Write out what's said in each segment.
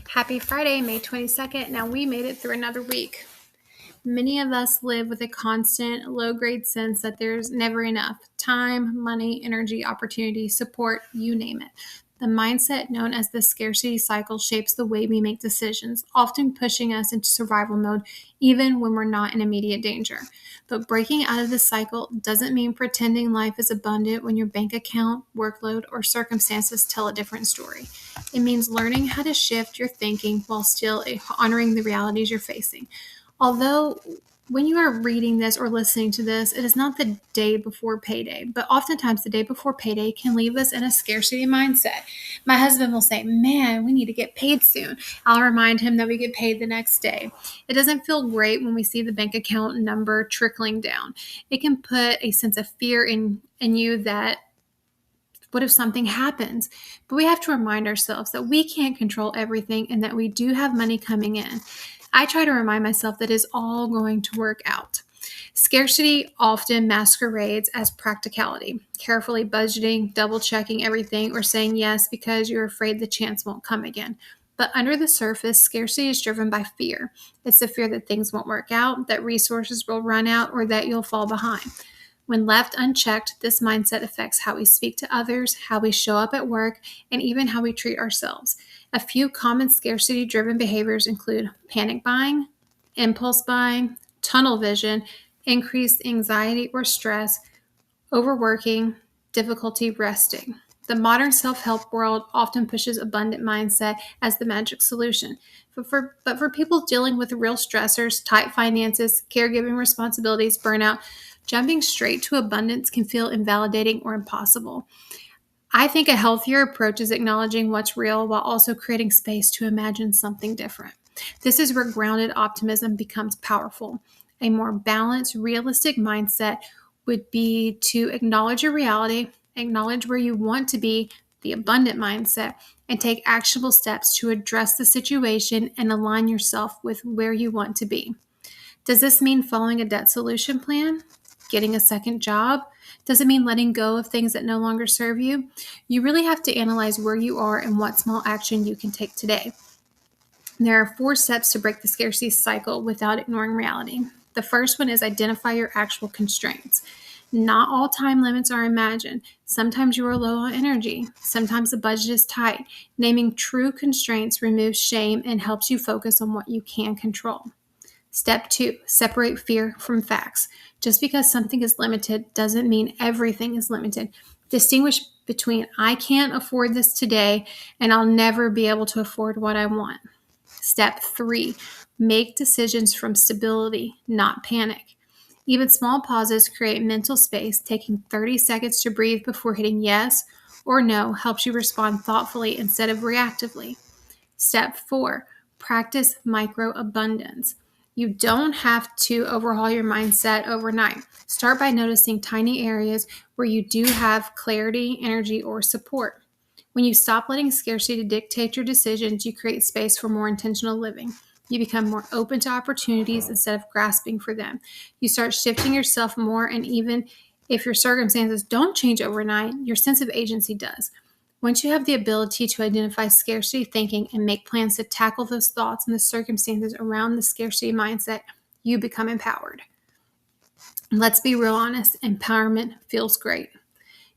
Happy Friday, May 22nd. Now we made it through another week. Many of us live with a constant low-grade sense that there's never enough time, money, energy, opportunity, support, you name it. The mindset known as the scarcity cycle shapes the way we make decisions, often pushing us into survival mode even when we're not in immediate danger. But breaking out of this cycle doesn't mean pretending life is abundant when your bank account, workload, or circumstances tell a different story. It means learning how to shift your thinking while still honoring the realities you're facing. Although, when you are reading this or listening to this, it is not the day before payday, but oftentimes the day before payday can leave us in a scarcity mindset. My husband will say, "Man, we need to get paid soon." I'll remind him that we get paid the next day. It doesn't feel great when we see the bank account number trickling down. It can put a sense of fear in you that what if something happens? But we have to remind ourselves that we can't control everything and that we do have money coming in. I try to remind myself that it's all going to work out. Scarcity often masquerades as practicality, carefully budgeting, double checking everything, or saying yes because you're afraid the chance won't come again. But under the surface, scarcity is driven by fear. It's the fear that things won't work out, that resources will run out, or that you'll fall behind. When left unchecked, this mindset affects how we speak to others, how we show up at work, and even how we treat ourselves. A few common scarcity driven behaviors include panic buying, impulse buying, tunnel vision, increased anxiety or stress, overworking, difficulty resting. The modern self-help world often pushes abundant mindset as the magic solution. But for people dealing with real stressors, tight finances, caregiving responsibilities, burnout, jumping straight to abundance can feel invalidating or impossible. I think a healthier approach is acknowledging what's real while also creating space to imagine something different. This is where grounded optimism becomes powerful. A more balanced, realistic mindset would be to acknowledge your reality, acknowledge where you want to be, the abundant mindset, and take actionable steps to address the situation and align yourself with where you want to be. Does this mean following a debt solution plan? Getting a second job? Does it mean letting go of things that no longer serve you? You really have to analyze where you are and what small action you can take today. There are 4 steps to break the scarcity cycle without ignoring reality. The first one is identify your actual constraints. Not all time limits are imagined. Sometimes you are low on energy. Sometimes the budget is tight. Naming true constraints removes shame and helps you focus on what you can control. Step 2, separate fear from facts. Just because something is limited doesn't mean everything is limited. Distinguish between I can't afford this today and I'll never be able to afford what I want. Step 3, make decisions from stability, not panic. Even small pauses create mental space. Taking 30 seconds to breathe before hitting yes or no helps you respond thoughtfully instead of reactively. Step 4, practice micro abundance. You don't have to overhaul your mindset overnight. Start by noticing tiny areas where you do have clarity, energy, or support. When you stop letting scarcity dictate your decisions, you create space for more intentional living. You become more open to opportunities instead of grasping for them. You start shifting yourself more, and even if your circumstances don't change overnight, your sense of agency does. Once you have the ability to identify scarcity thinking and make plans to tackle those thoughts and the circumstances around the scarcity mindset, you become empowered. Let's be real honest, empowerment feels great.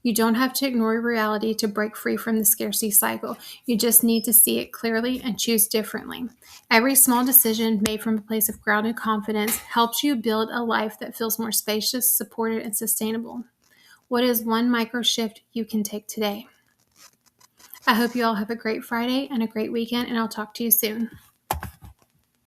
You don't have to ignore reality to break free from the scarcity cycle. You just need to see it clearly and choose differently. Every small decision made from a place of grounded confidence helps you build a life that feels more spacious, supported, and sustainable. What is one micro shift you can take today? I hope you all have a great Friday and a great weekend, and I'll talk to you soon.